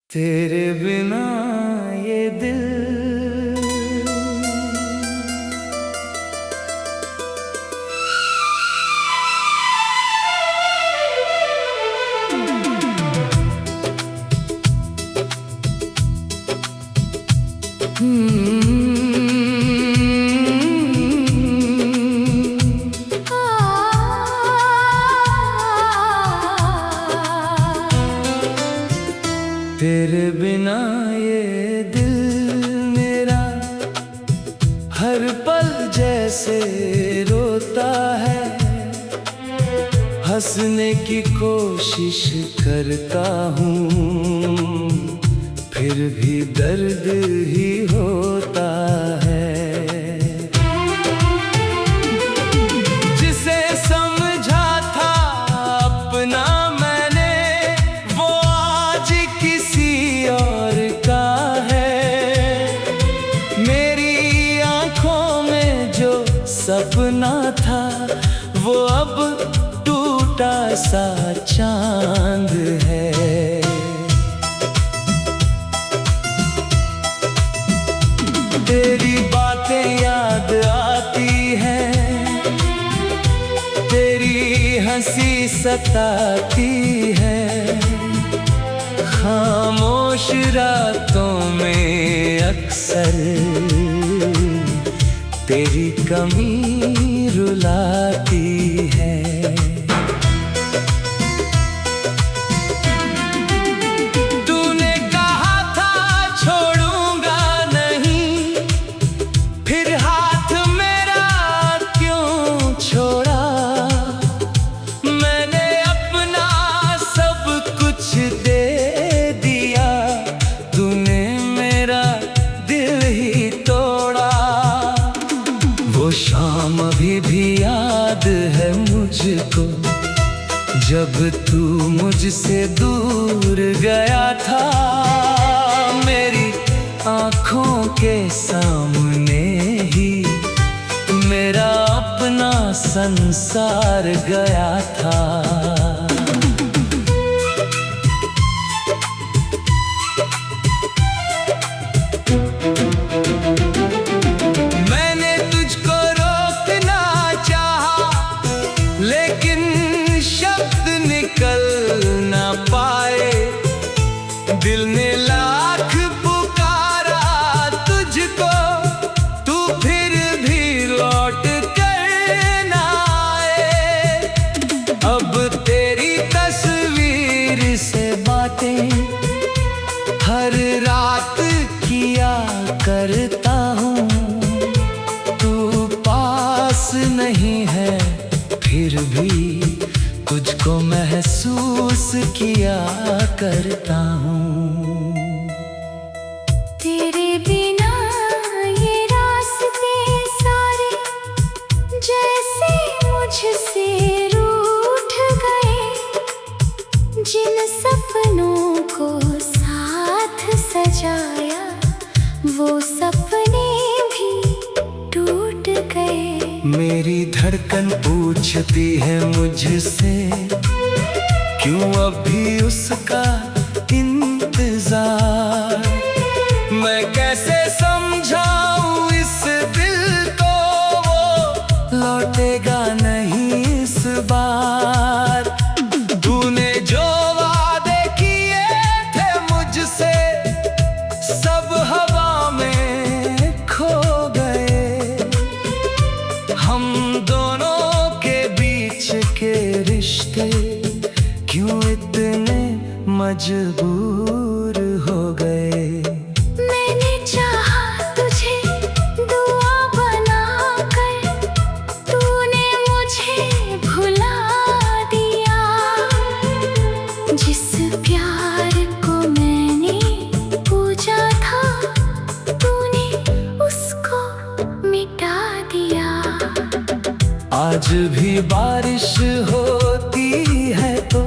तेरे बिना ये दिल तेरे बिना ये दिल मेरा हर पल जैसे रोता है। हंसने की कोशिश करता हूँ फिर भी दर्द ही होता है। जिसे समझा था अपना मैंने वो आज किसी और का है। मेरी आंखों में जो सपना था वो अब टूटा सा चांद है। तेरी बातें याद आती हैं, तेरी हंसी सताती है। खामोश रातों में अक्सर तेरी कमी रुलाती है। शाम अभी भी याद है मुझको जब तू मुझसे दूर गया था। मेरी आँखों के सामने ही मेरा अपना संसार गया था। लेकिन शब्द निकल ना पाए। दिल ने लाख पुकारा तुझको तू फिर भी लौट कर ना आए। अब तेरी तस्वीर से बातें हर रात किया करता हूँ। तू पास नहीं है फिर भी तुझको महसूस किया करता हूँ। तेरे बिना ये रास्ते सारे जैसे मुझसे रूठ गए। जिन सपनों को साथ सजाया वो सपने भी टूट गए। मेरी धड़कन पूछती है मुझसे क्यों अभी उसका इंतजार। मैं कैसे समझाऊं इस दिल को वो लौटेगा नहीं इस बार। तूने जो वादे किए थे मुझसे सब हवा में खो गए। हम दोनों के बीच के रिश्ते क्यों इतने मजबूर हो गए। मैंने चाहा तुझे दुआ बनाकर तूने मुझे भुला दिया। जिस प्यार को मैंने पूजा था तूने उसको मिटा दिया। आज भी बारिश होती है तो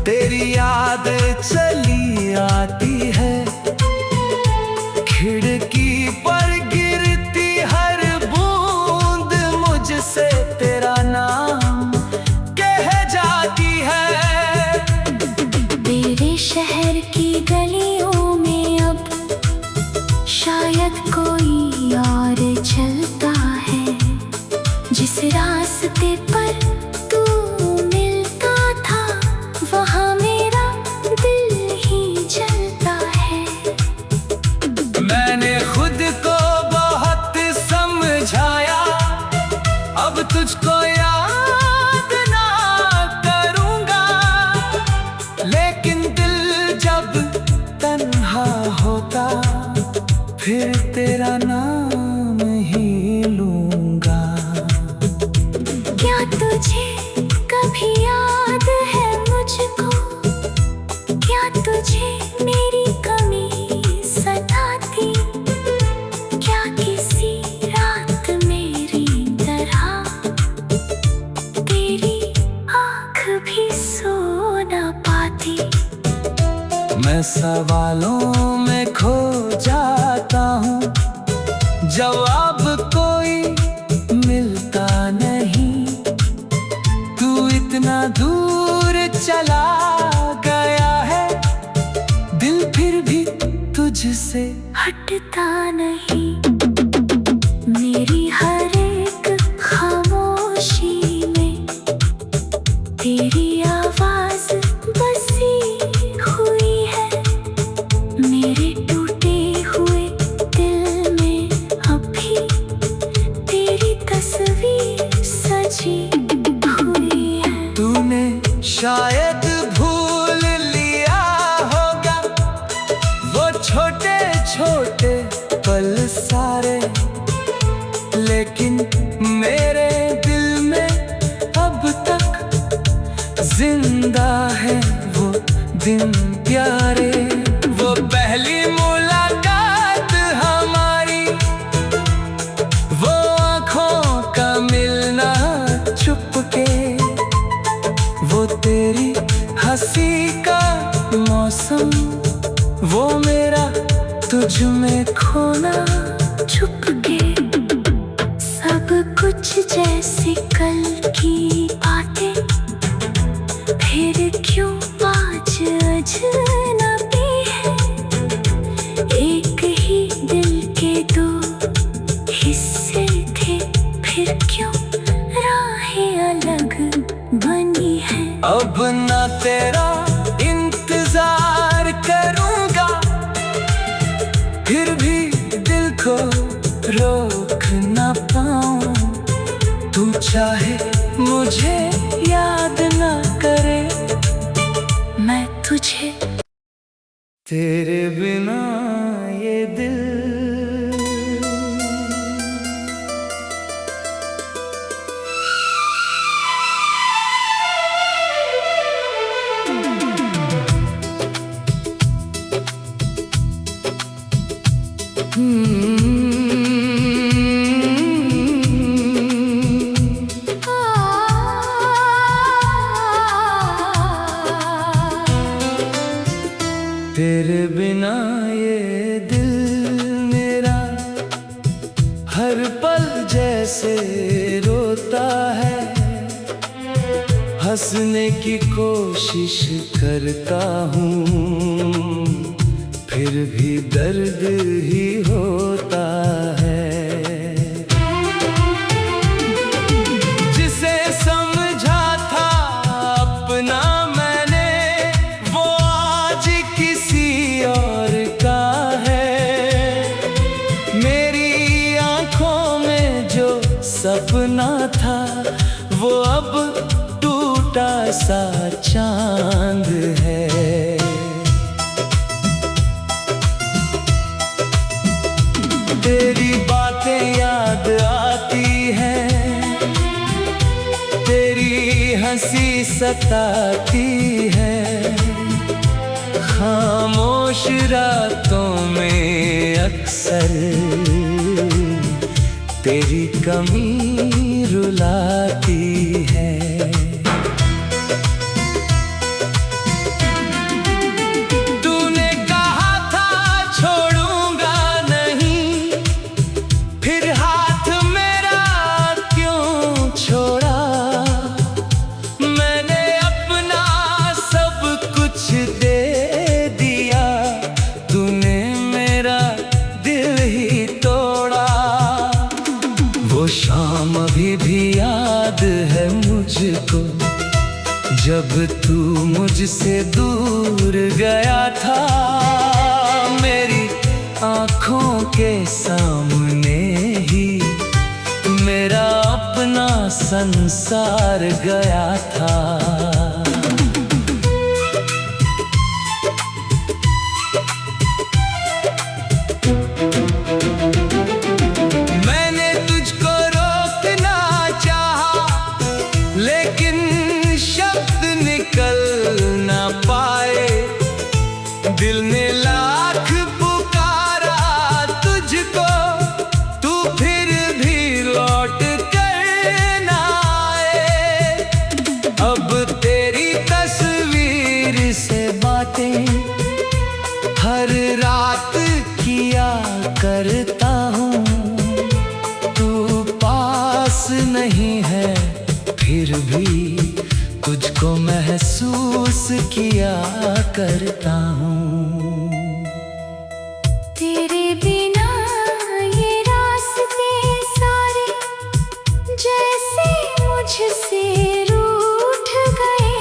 तेरी याद चली आती है। खिड़की पर गिरती हर बूंद मुझसे तेरा नाम कह जाती है। तेरे शहर की की गलियों में अब शायद कोई और चलता है। जिस रास्ते पर तू मिलता था वहाँ मेरा दिल ही जलता है। मैंने खुद को बहुत समझाया, अब तुझको याद ना करूँगा, लेकिन दिल जब तन्हा होता फिर तेरा नाम ही लूँगा। क्या तुझे कभी याद है मुझको? क्या तुझे मेरी कमी सताती? क्या किसी रात मेरी तरह तेरी आँख भी सो न पाती? मैं सवालों में खो जाता हूँ, जवाब कोई मिलता नहीं। तू इतना दूर चला गया है, दिल फिर भी तुझसे हटता नहीं। मेरी हर एक खामोशी में तेरी आवाज बसी हुई है। मेरे टूटे हुए दिल में अभी तेरी तस्वीर सजी हुई है। तूने शायद भूल लिया होगा वो छोटे छोटे पल सारे, लेकिन मेरे दिल में अब तक जिंदा है वो दिन प्यारे। वो पहली मुलाकात हमारी, वो आँखों का मिलना चुपके, वो तेरी हंसी का मौसम, वो मेरा तुझ में खोना चुपके। सब कुछ जैसे कल की बातें फिर क्यों आज अजनबी है। एक ही दिल के दो हिस्से थे, फिर क्यों राहें अलग बनी है। अब ना तेरा इंतजार करूंगा, फिर भी दिल को रोक ना पाऊं। तू चाहे मुझे याद ना करे, मैं तुझे तेरे बिना ये दिल तेरे बिना ये दिल मेरा हर पल जैसे रोता है। हंसने की कोशिश करता हूँ, फिर भी दर्द ही होता है। जिसे समझा था अपना मैंने, वो आज किसी और का है। मेरी आंखों में जो सपना था वो अब टूटा सा चांद है। तेरी बातें याद आती हैं, तेरी हंसी सताती है। खामोश रातों में अक्सर तेरी कमी रुलाती है। जब तू मुझसे दूर गया था, मेरी आँखों के सामने ही मेरा अपना संसार गया था। मैंने तुझको रोकना चाहा, लेकिन शब्द निकल ना पाए। दिल ने लाख पुकारा तुझको, तू फिर भी लौट कर ना आए। अब तेरी तस्वीर से बातें हर रात किया करता हूँ। तू पास नहीं है फिर भी तुझको महसूस किया करता हूँ। तेरे बिना ये रास्ते सारे जैसे मुझसे रूठ गए।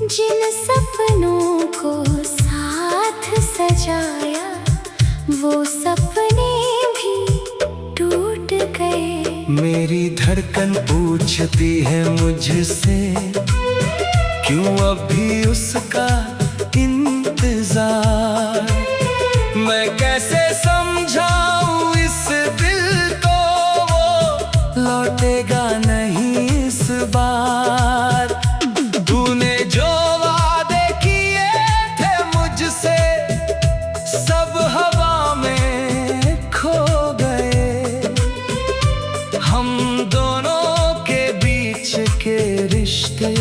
जिन सपनों को साथ सजाया वो सपने भी टूट गए। मेरी धड़कन पूछती है मुझसे, क्यों अभी उसका इंतजार। मैं कैसे समझाऊं इस दिल को, वो लौटेगा नहीं इस बार। तूने जो वादे किए थे मुझसे, सब हवा में खो गए। हम दोनों के बीच के रिश्ते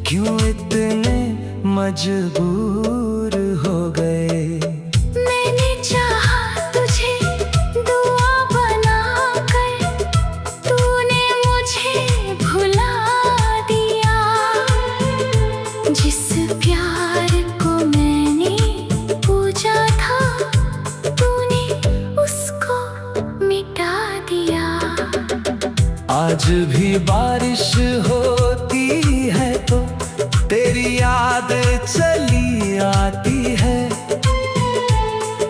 क्यों इतने मजबूर हो गए। मैंने चाहा तुझे दुआ बनाकर, तूने मुझे भुला दिया। जिस प्यार को मैंने पूजा था, तूने उसको मिटा दिया। आज भी बारिश होती है तो तेरी याद चली आती है।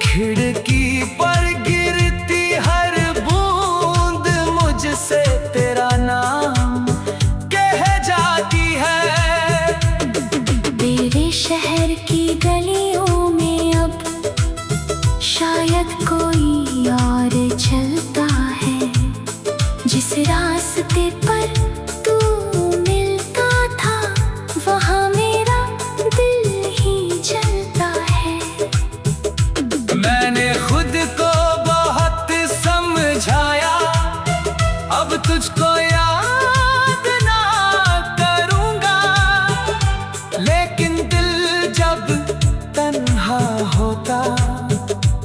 खिड़की पर गिरती हर बूंद मुझसे तेरा नाम कह जाती है। तेरे शहर की गलियों में अब शायद कोई और चलता है। जिस रास्ते पर तू मिलता था, वहाँ मेरा दिल ही जलता है। मैंने खुद को बहुत समझाया, अब तुझको याद ना करूँगा। लेकिन दिल जब तन्हा होता,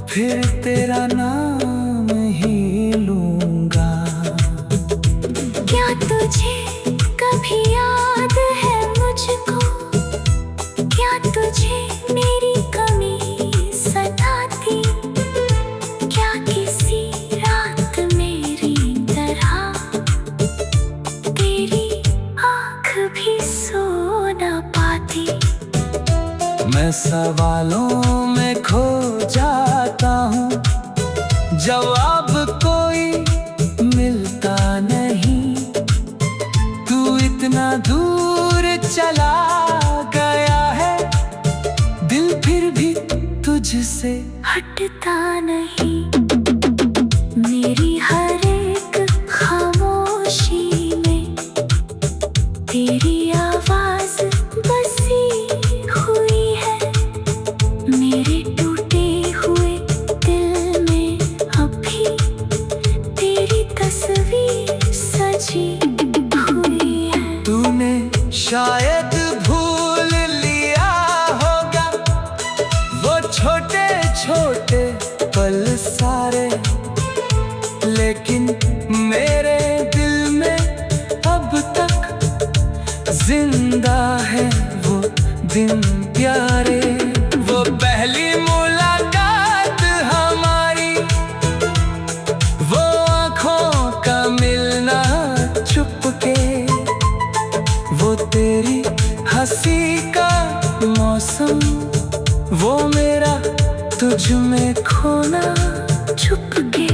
फिर तेरा नाम ही लूँगा। क्या तुझे कभी याद है मुझको? क्या तुझे मेरी कमी सताती? क्या किसी रात मेरी तरह तेरी आँख भी सो ना पाती? मैं सवालों में खो जाता हूँ, जवाब कोई मिलता नहीं। तू इतना दूर चला गया है, दिल फिर भी तुझसे हटता नहीं। मेरी हर एक खामोशी में तेरी आवाज बसी हुई है। मेरे टूटे हुए दिल में अभी तेरी तस्वीर सजी हुई है। तूने शायद भूल लिया होगा वो छोटे छोटे पल सारे, लेकिन मेरे दिल में अब तक जिंदा है वो दिन प्यारे। वो पहली मुलाकात हमारी, वो आँखों का मिलना चुपके, वो तेरी वो मेरा तुझ में खोना। चुपके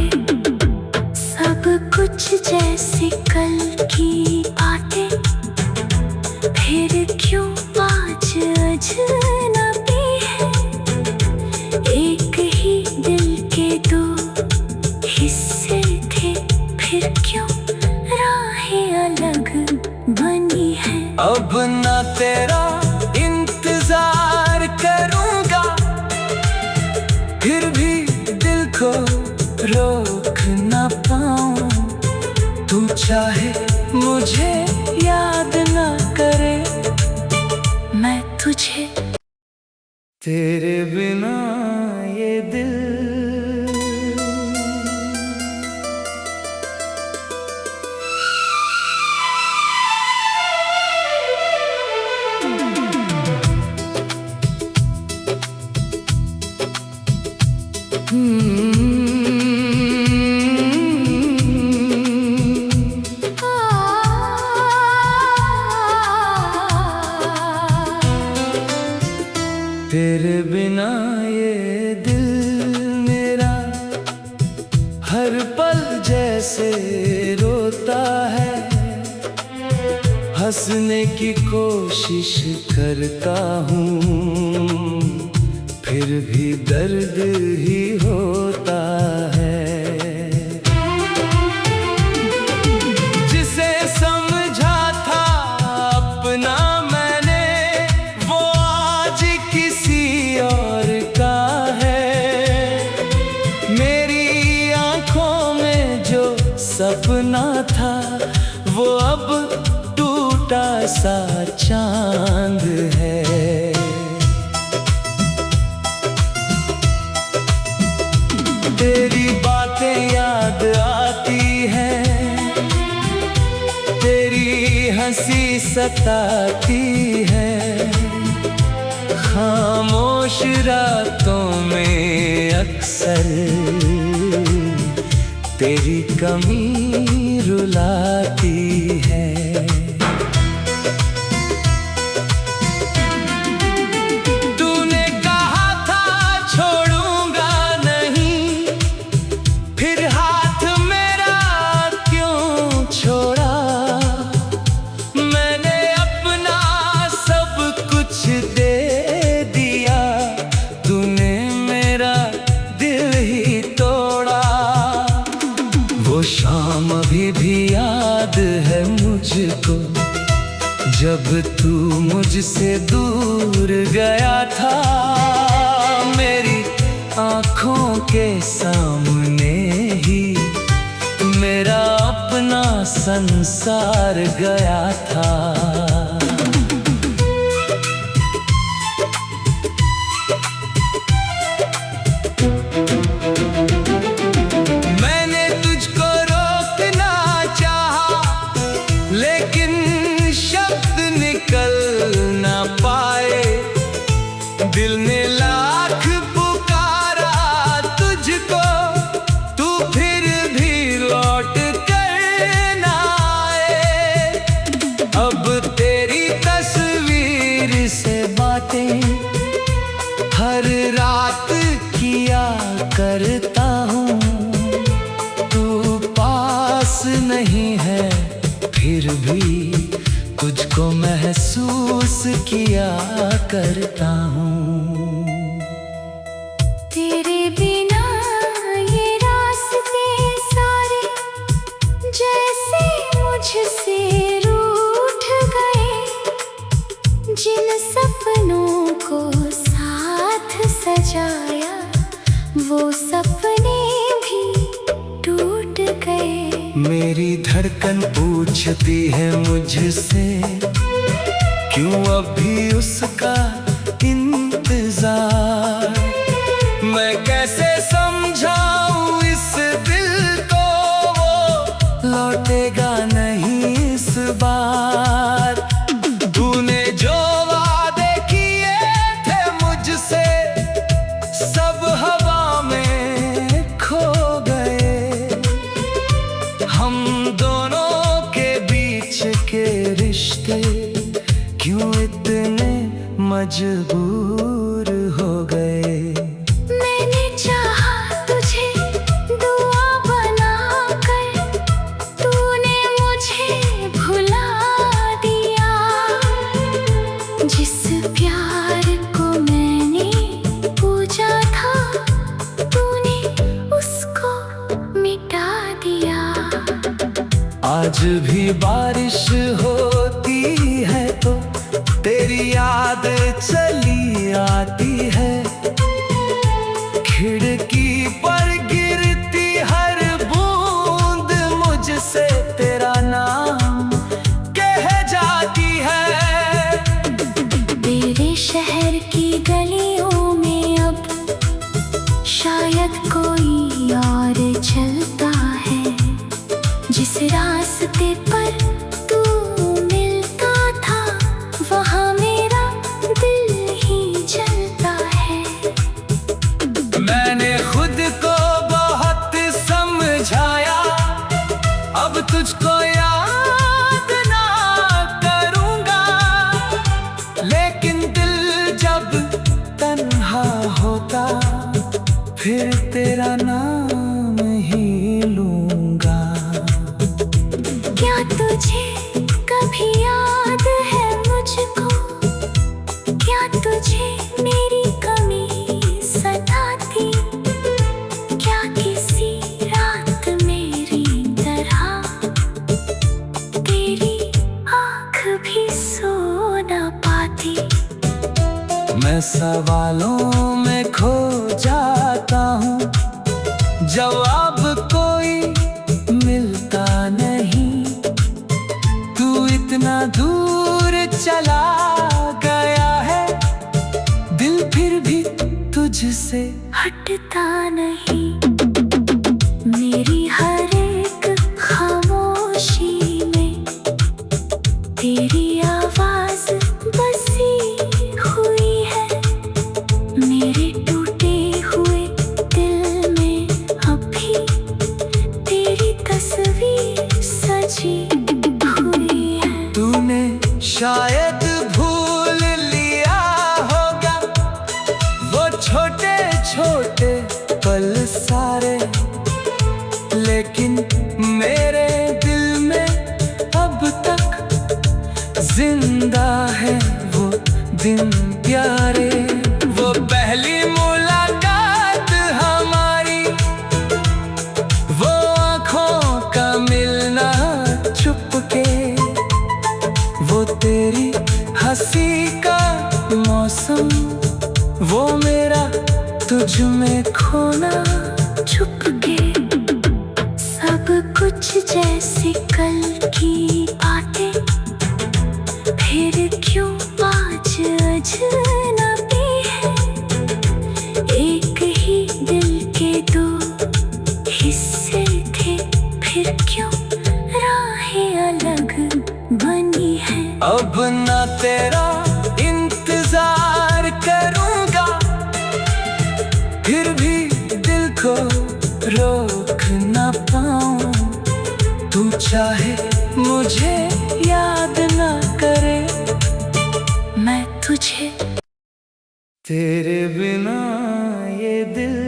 सब कुछ जैसे कल की बातें, फिर क्यों आज अजनबी है। एक ही दिल के दो हिस्से थे, फिर क्यों राहें अलग बनी है। अब ना तेरा इंतजार करूंगा, फिर भी दिल को रोक ना पाऊं। तू चाहे मुझे याद ना करे, मैं तुझे तेरे बिना ये दिल। तेरे बिना ये दिल मेरा हर पल जैसे रोता है। हंसने की कोशिश करता हूँ, फिर भी दर्द ही होता है। जिसे समझा था अपना मैंने, वो आज किसी और का है। मेरी आंखों में जो सपना था, वो अब टूटा सा चांद है। तेरी बातें याद आती हैं, तेरी हंसी सताती है। खामोश रातों में अक्सर तेरी कमी रुलाती है। तूने कहा था छोड़ूंगा नहीं, फिर हाथ मेरा क्यों छोड़ा। मैंने अपना सब कुछ दे दिया, तूने मेरा दिल ही तोड़ा। वो शाम अभी भी याद है मुझको, जब तू मुझसे दूर गया था। मेरी आँखों के सामने ही मेरा अपना संसार गया था। मैंने तुझको रोकना चाहा, लेकिन शब्द निकल ना पाए। दिल ने लाख पुकारा तुझको, तू फिर भी लौट कर ना आए। अब तेरी तस्वीर से बातें हर रात किया करता हूँ। तू पास नहीं है, फिर भी तुझको महसूस किया करता हूँ। तेरे बिना ये रास्ते सारे जैसे मुझसे रूठ गए। जिन सपनों को साथ सजाया, वो सपने भी टूट गए। मेरी धड़कन पूछती है मुझसे, क्यों अभी उसका इंतजार। मैं कैसे समझाऊं इस दिल को, वो लौटेगा नहीं इस बार। तूने जो वादे किए थे मुझसे, सब हवा में खो गए। हम दोनों के बीच के रिश्ते क्यों इतने मजबूर हो भी बारिश होती है तो तेरी याद चली आती है। खिड़की पर गिरती हर बूंद मुझसे तेरा नाम कह जाती है। तेरे शहर की गलियों में अब शायद कोई और चलता है। जिस रास्ते पर तू मिलता था वहाँ मेरा दिल ही जलता है। मैंने खुद को बहुत समझाया, अब तुझको याद ना करूँगा। लेकिन दिल जब तन्हा होता फिर तेरा नाम ही लूँगा। क्या तुझे कभी याद है मुझको? क्या तुझे मेरी कमी सताती? क्या किसी रात मेरी तरह तेरी आँख भी सो न पाती? मैं सवालों में खो जाता हूँ, जवाब कोई मिलता नहीं। तू इतना दूर चला गया है, दिल फिर भी तुझसे हटता नहीं। मेरी हर एक खामोशी में तेरी आवाज बसी हुई है। मेरे टूटे हुए दिल में अभी तेरी तस्वीर सजी हुई है। तूने शायद भूल लिया होगा वो छोटे छोटे पल सारे, लेकिन मेरे दिल में अब तक जिंदा है वो दिन प्यारे। वो पहली मुलाकात हमारी, वो आँखों का मिलना चुपके, वो तेरी हंसी का मौसम, वो मेरा तुझ में खोना चुपके। सब कुछ जैसे कल की बातें फिर क्यों आज अजनबी है। एक ही दिल के दो हिस्से थे, फिर क्यों राहें अलग बनी है। अब ना तेरा इंतजार करूँगा, फिर भी दिल को रोक ना पाऊँ। तू चाहे मुझे याद ना करे, मैं तुझे तेरे बिना ये दिल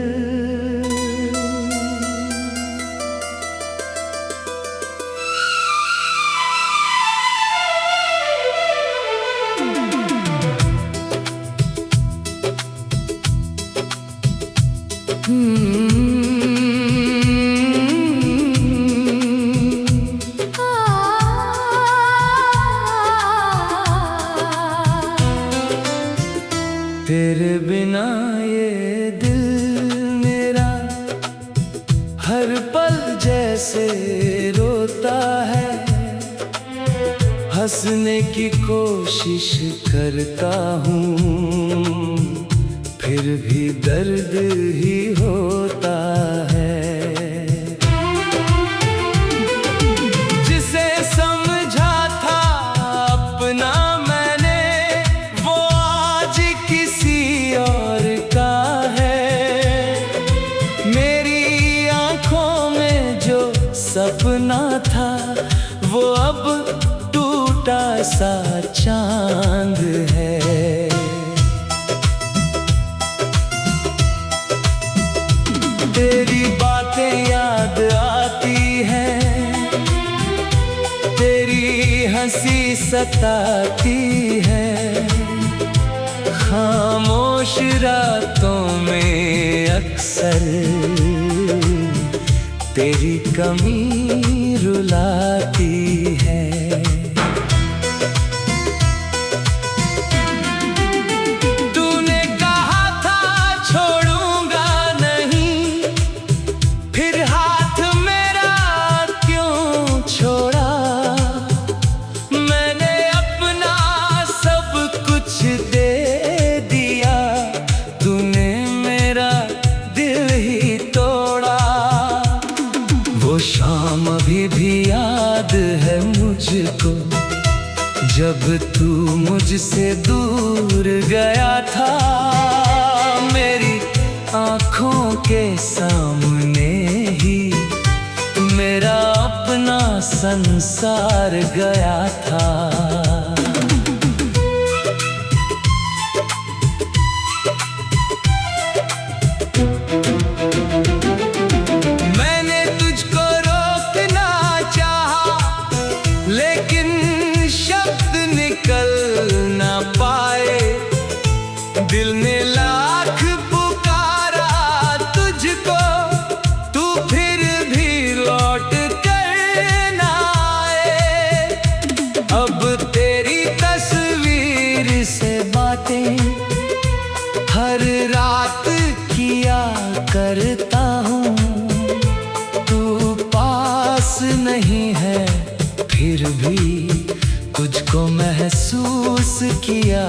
तेरे बिना ये दिल मेरा हर पल जैसे रोता है। हंसने की कोशिश करता हूँ, फिर भी दर्द ही होता है। जिसे समझा था अपना मैंने, वो आज किसी और का है। मेरी आंखों में जो सपना था वो अब टूटा सा चांद है। तेरी बातें याद आती हैं, तेरी हंसी सताती है। खामोश रातों में अक्सर तेरी कमी रुलाती है। तूने कहा था छोड़ूंगा नहीं, फिर हाथ मेरा क्यों छोड़ा? मैंने अपना सब कुछ दे दिया, तूने मेरा दिल ही तोड़ा। वो शाम अभी भी याद है मुझको, जब तू मुझसे दूर गया था। मेरी आँखों के सामने ही मेरा अपना संसार गया था। मैंने तुझको रोकना चाहा, लेकिन शब्द निकल ना पाए। दिल ने लाख पुकारा तुझको, तू फिर भी लौट कर ना आए। अब तेरी तस्वीर से बातें हर रात किया करता हूँ। तू पास नहीं है फिर भी तुझको महसूस किया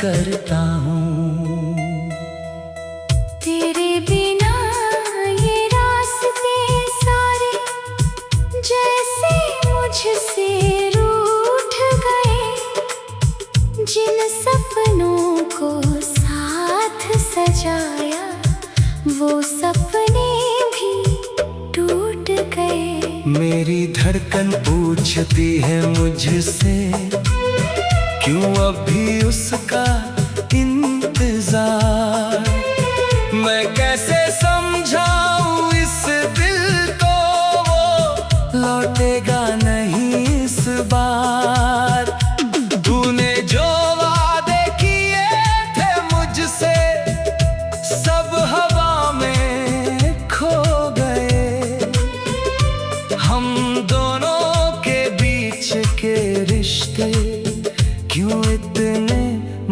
करता हूँ। तेरे बिना ये रास्ते सारे जैसे मुझसे रूठ गए। जिन सपनों को साथ सजाया, वो सपने भी टूट गए। मेरी धड़कन पूछती है मुझसे, क्यों अभी उसका इंतजार? मैं कैसे समझाऊं इस दिल को, वो लौटेगा नहीं इस बार। तूने जो वादे किए थे मुझसे, सब हवा में खो गए। हम दोनों के बीच के रिश्ते क्यों इतने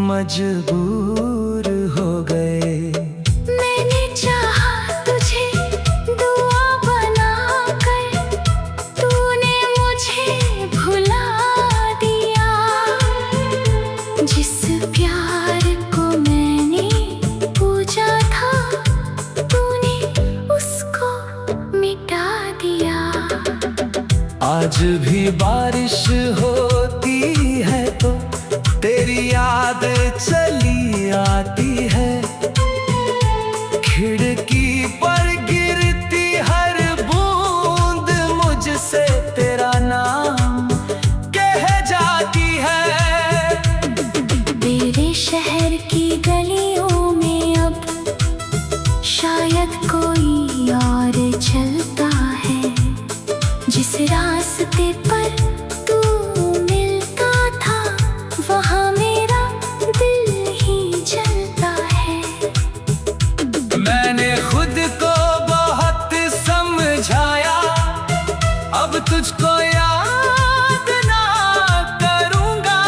मजबूर हो गए? मैंने चाहा तुझे दुआ बनाकर, तूने मुझे भुला दिया। जिस प्यार को मैंने पूजा था, तूने उसको मिटा दिया। आज भी बारिश होती है तो तेरी याद चली आती है। खिड़की पर गिरती हर बूंद मुझसे तेरा नाम कह जाती है। तेरे शहर की गलियों में अब शायद कोई और चलता है। जिस रास्ते पर तू मिलता था, वहाँ मेरा दिल ही जलता है। मैंने खुद को बहुत समझाया, अब तुझको याद ना करूँगा।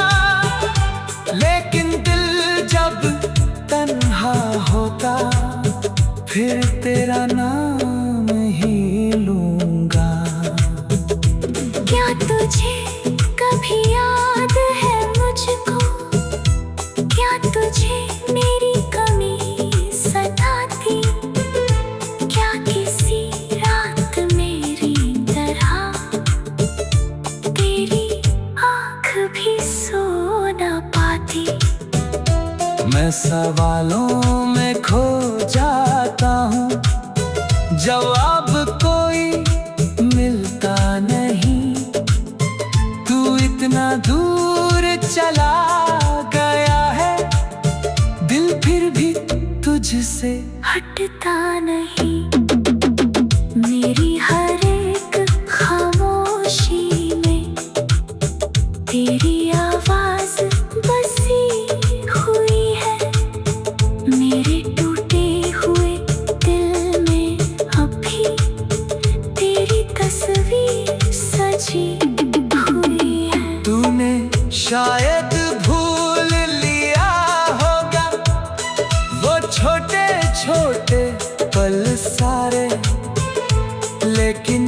लेकिन दिल जब तन्हा होता, फिर तेरा नाम ही लूँगा। क्या तुझे कभी याद है मुझको? क्या तुझे मेरी कमी सताती? क्या किसी रात मेरी तरह तेरी आँख भी सो ना पाती? मैं सवालों में खो जाता हूँ, जवाब कोई मिलता नहीं। तू इतना दूर चला गया है, दिल फिर भी तुझसे हटता नहीं। मेरी हर एक खामोशी में तेरी आवाज बसी हुई है। मेरे टूटे हुए दिल में अभी तेरी तस्वीर छोटे पल सारे, लेकिन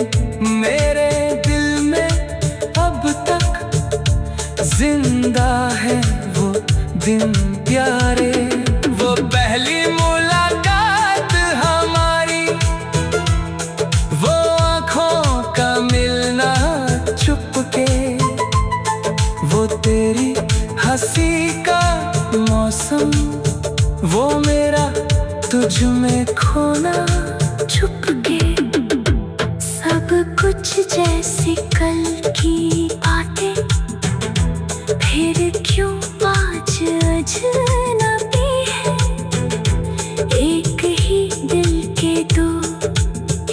मेरे दिल में अब तक जिंदा है वो दिन प्यारे। वो पहली मुलाकात हमारी, वो आँखों का मिलना चुपके, वो तेरी हंसी का मौसम, वो मेरा तुझ में खोना चुपके। सब कुछ जैसे कल की बातें, फिर क्यों आज अजनबी है। एक ही दिल के दो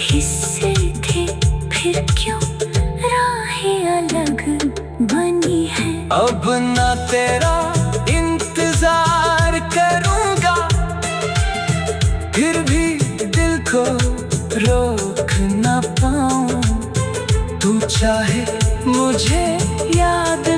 हिस्से थे, फिर क्यों राहें अलग बनी है। अब ना तेरा इंतजार करूंगा, फिर भी दिल को रोक ना पाऊं। तू चाहे मुझे याद